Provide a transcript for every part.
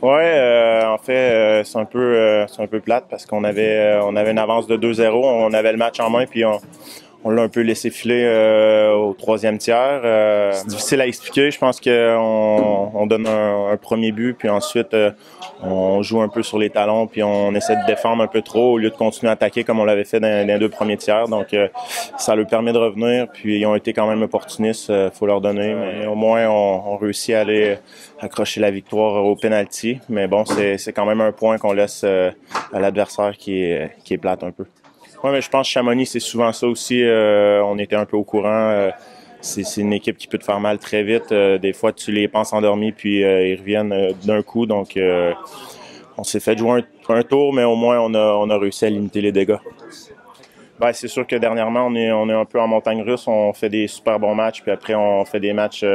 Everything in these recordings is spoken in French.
Ouais, en fait, c'est un peu plate parce on avait une avance de 2-0, on avait le match en main, puis on l'a un peu laissé filer au troisième tiers. C'est difficile à expliquer. Je pense qu'on donne un premier but, puis ensuite on joue un peu sur les talons, puis on essaie de défendre un peu trop au lieu de continuer à attaquer comme on l'avait fait dans les deux premiers tiers. Donc ça leur permet de revenir, puis ils ont été quand même opportunistes, faut leur donner. Mais au moins on réussit à aller accrocher la victoire au penalty. Mais bon, c'est quand même un point qu'on laisse à l'adversaire qui est plate un peu. Oui, mais je pense que Chamonix, c'est souvent ça aussi. On était un peu au courant. C'est une équipe qui peut te faire mal très vite. Des fois, tu les penses endormis, puis ils reviennent d'un coup. Donc, on s'est fait jouer un tour, mais au moins, on a réussi à limiter les dégâts. Ben, c'est sûr que dernièrement, on est un peu en montagne russe. On fait des super bons matchs, puis après, on fait des matchs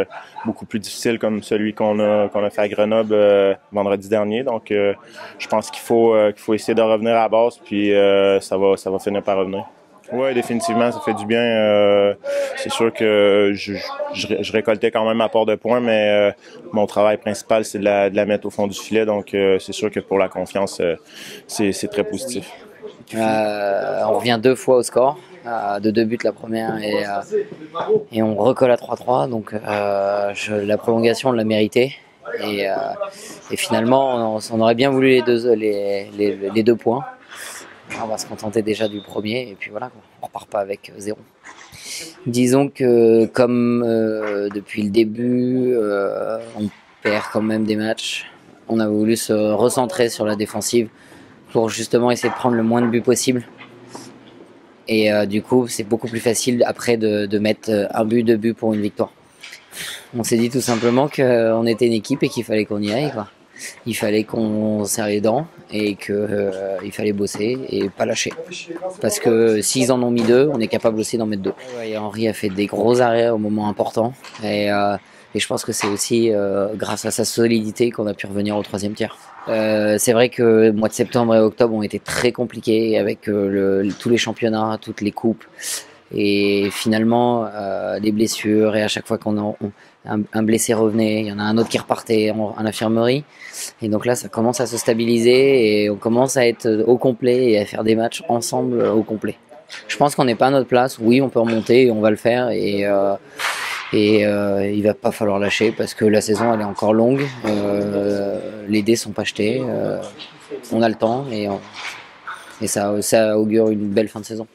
beaucoup plus difficiles comme celui qu'on a fait à Grenoble vendredi dernier. Donc, je pense qu'il faut essayer de revenir à la base, puis ça va finir par revenir. Oui, définitivement, ça fait du bien. C'est sûr que je récoltais quand même ma part de points, mais mon travail principal, c'est de la mettre au fond du filet. Donc, c'est sûr que pour la confiance, c'est très positif. On revient 2 fois au score, de 2 buts la première, et on recolle à 3-3. Donc la prolongation, on l'a mérité. Et finalement, on aurait bien voulu les 2 points. On va se contenter déjà du premier, et puis voilà, quoi. On repart pas avec 0. Disons que comme depuis le début, on perd quand même des matchs, on a voulu se recentrer sur la défensive pour justement essayer de prendre le moins de buts possible. Et du coup, c'est beaucoup plus facile après de mettre 1 but, 2 buts pour une victoire. On s'est dit tout simplement qu'on était une équipe et qu'il fallait qu'on y aille, quoi. Il fallait qu'on serre les dents et qu'il fallait bosser et pas lâcher. Parce que s'ils en ont mis 2, on est capable aussi d'en mettre 2. Ouais, Henry a fait des gros arrêts au moment important. Et je pense que c'est aussi grâce à sa solidité qu'on a pu revenir au troisième tiers. C'est vrai que le mois de septembre et octobre ont été très compliqués avec tous les championnats, toutes les coupes. Et finalement, des blessures, et à chaque fois un blessé revenait, il y en a un autre qui repartait en infirmerie. Et donc là, ça commence à se stabiliser et on commence à être au complet et à faire des matchs ensemble au complet. Je pense qu'on n'est pas à notre place. Oui, on peut remonter et on va le faire. Il va pas falloir lâcher parce que la saison, elle est encore longue. Les dés sont pas jetés. On a le temps et ça augure une belle fin de saison.